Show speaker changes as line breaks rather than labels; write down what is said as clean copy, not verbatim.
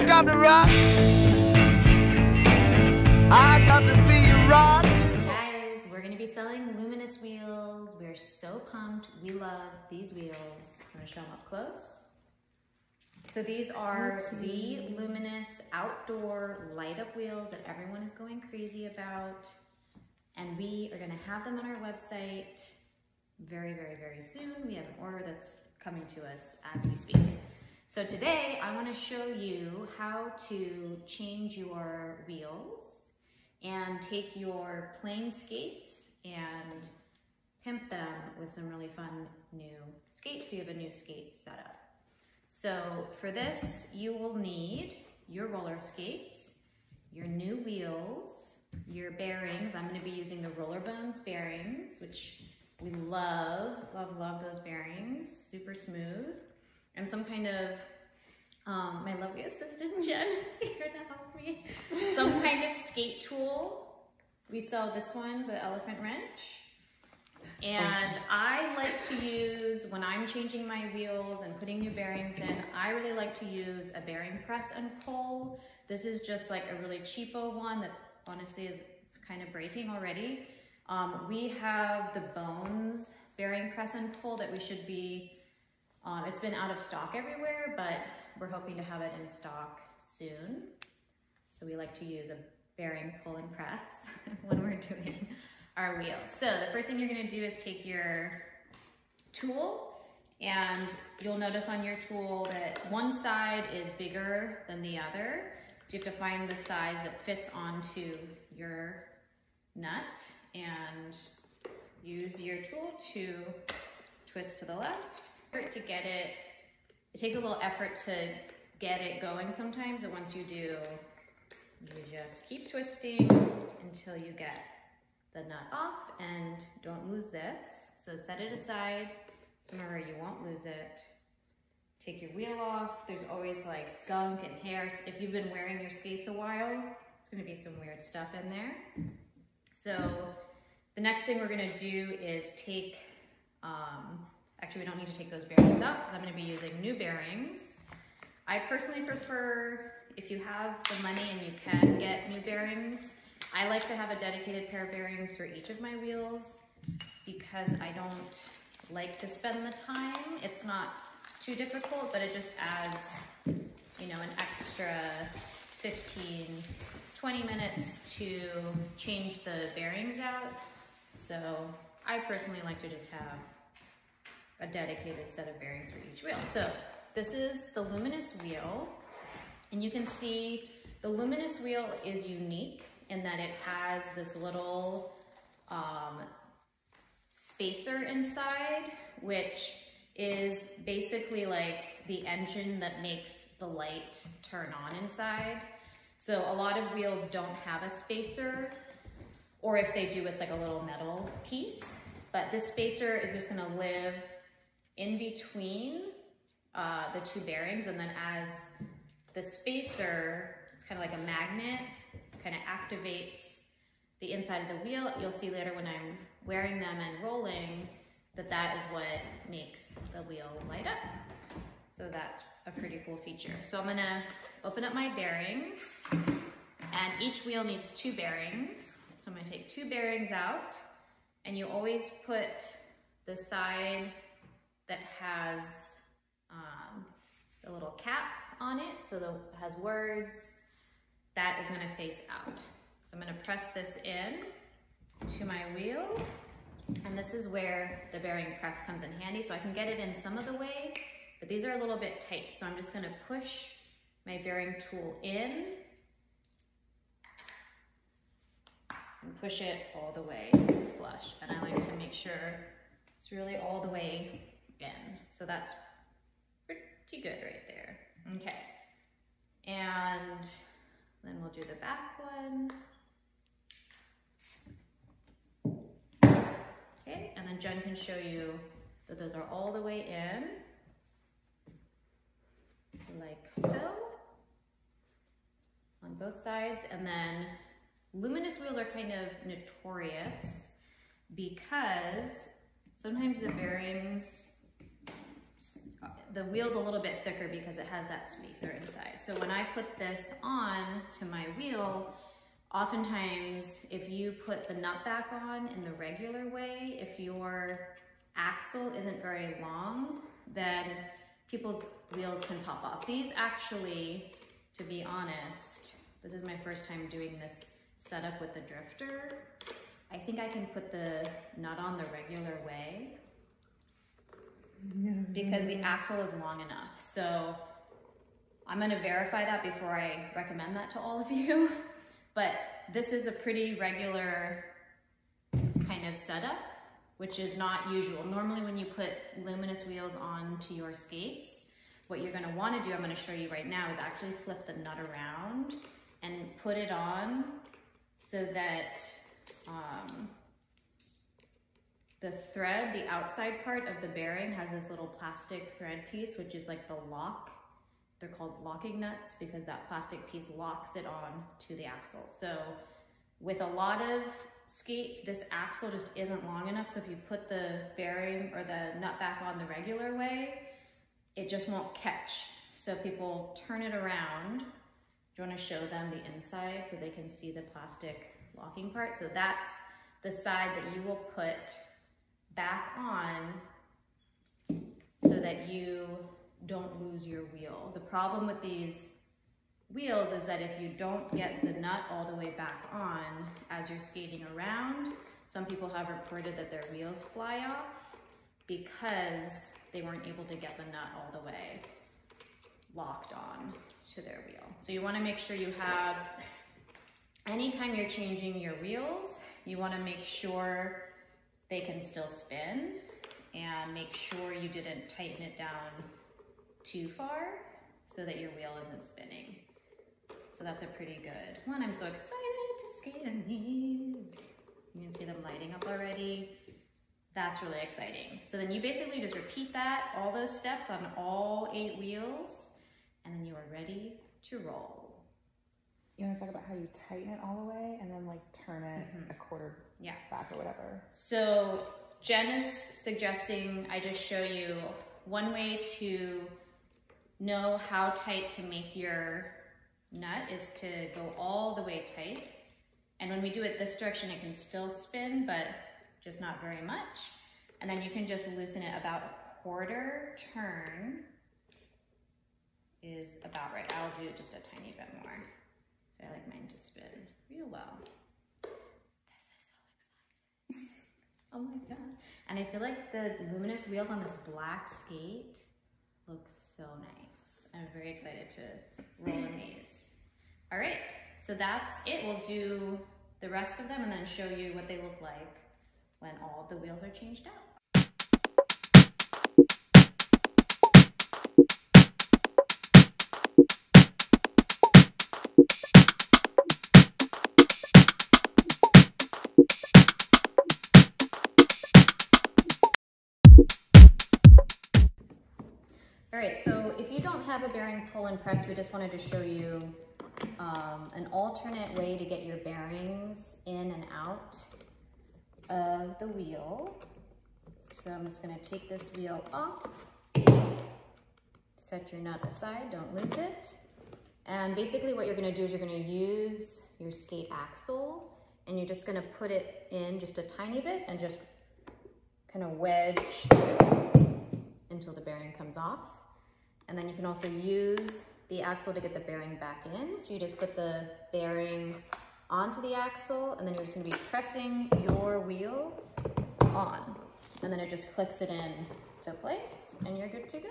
You got the rock. I got to be a rock.
Guys, we're gonna be selling Luminous wheels. We're so pumped. We love these wheels. I'm gonna show them up close. So these are the Luminous outdoor light up wheels that everyone is going crazy about. And we are gonna have them on our website very, very, very soon. We have an order that's coming to us as we speak. So today I wanna show you how to change your wheels and take your plain skates and pimp them with some really fun new skates so you have a new skate setup. So for this, you will need your roller skates, your new wheels, your bearings. I'm gonna be using the Roller Bones bearings, which we love, love, love those bearings, super smooth. And some kind of, my lovely assistant Jen is here to help me. Some kind of skate tool. We sell this one, the elephant wrench. And I like to use, when I'm changing my wheels and putting new bearings in, I really like to use a bearing press and pull. This is just like a really cheapo one that honestly is kind of breaking already. We have the Bones bearing press and pull that we should be, it's been out of stock everywhere, but we're hoping to have it in stock soon. So we like to use a bearing pull and press when we're doing our wheels. So the first thing you're gonna do is take your tool, and you'll notice on your tool that one side is bigger than the other. So you have to find the size that fits onto your nut and use your tool to twist to the left. To get it, it takes a little effort to get it going sometimes, but once you do, you just keep twisting until you get the nut off, and don't lose this. So set it aside somewhere where you won't lose it. Take your wheel off. There's always like gunk and hair. If you've been wearing your skates a while, there's gonna be some weird stuff in there. So the next thing we're gonna do is take, actually we don't need to take those bearings out because I'm gonna be using new bearings. I personally prefer, if you have the money and you can get new bearings, I like to have a dedicated pair of bearings for each of my wheels because I don't like to spend the time. It's not too difficult, but it just adds, you know, an extra 15, 20 minutes to change the bearings out. So I personally like to just have a dedicated set of bearings for each wheel. So this is the Luminous wheel, and you can see the Luminous wheel is unique in that it has this little spacer inside, which is basically like the engine that makes the light turn on inside. So a lot of wheels don't have a spacer, or if they do, it's like a little metal piece. But this spacer is just gonna live in between the two bearings, and then as the spacer, it's kind of like a magnet, kind of activates the inside of the wheel. You'll see later when I'm wearing them and rolling that that is what makes the wheel light up. So that's a pretty cool feature. So I'm gonna open up my bearings, and each wheel needs two bearings. So I'm gonna take two bearings out, and you always put the side that has the little cap on it, so that it has words, that is gonna face out. So I'm gonna press this in to my wheel, and this is where the bearing press comes in handy. So I can get it in some of the way, but these are a little bit tight. So I'm just gonna push my bearing tool in and push it all the way flush. And I like to make sure it's really all the way in. So that's pretty good right there. Okay. And then we'll do the back one. Okay, and then Jen can show you that those are all the way in, like so, on both sides. And then Luminous wheels are kind of notorious because sometimes the bearings the wheel's a little bit thicker because it has that spacer inside. So when I put this on to my wheel, oftentimes if you put the nut back on in the regular way, if your axle isn't very long, then people's wheels can pop off. These actually, to be honest, this is my first time doing this setup with the drifter. I think I can put the nut on the regular way because the axle is long enough. So I'm gonna verify that before I recommend that to all of you. But this is a pretty regular kind of setup, which is not usual. Normally when you put Luminous wheels onto your skates, what you're gonna wanna do, I'm gonna show you right now, is actually flip the nut around and put it on so that the thread, the outside part of the bearing has this little plastic thread piece, which is like the lock. They're called locking nuts because that plastic piece locks it on to the axle. So with a lot of skates, this axle just isn't long enough. So if you put the bearing or the nut back on the regular way, it just won't catch. So people turn it around. Do you want to show them the inside so they can see the plastic locking part? So that's the side that you will put back on so that you don't lose your wheel. The problem with these wheels is that if you don't get the nut all the way back on as you're skating around, some people have reported that their wheels fly off because they weren't able to get the nut all the way locked on to their wheel. So you want to make sure you have, anytime you're changing your wheels, you want to make sure they can still spin and make sure you didn't tighten it down too far so that your wheel isn't spinning. So that's a pretty good one. I'm so excited to skate on these. You can see them lighting up already. That's really exciting. So then you basically just repeat that, all those steps on all 8 wheels, and then you are ready to roll.
You want to talk about how you tighten it all the way and then like turn it a quarter back or whatever?
So Jen is suggesting I just show you one way to know how tight to make your nut is to go all the way tight. And when we do it this direction, it can still spin, but just not very much. And then you can just loosen it about a quarter turn is about right. I'll do just a tiny bit more. So I like mine to spin real well. This is so exciting. Oh my God. And I feel like the Luminous wheels on this black skate look so nice. I'm very excited to roll in these. All right, so that's it. We'll do the rest of them and then show you what they look like when all the wheels are changed out. All right, so if you don't have a bearing pull and press, we just wanted to show you an alternate way to get your bearings in and out of the wheel. So I'm just gonna take this wheel off, set your nut aside, don't lose it. And basically what you're gonna do is you're gonna use your skate axle and you're just gonna put it in just a tiny bit and just kind of wedge until the bearing comes off. And then you can also use the axle to get the bearing back in. So you just put the bearing onto the axle and then you're just gonna be pressing your wheel on. And then it just clicks it in to place and you're good to go.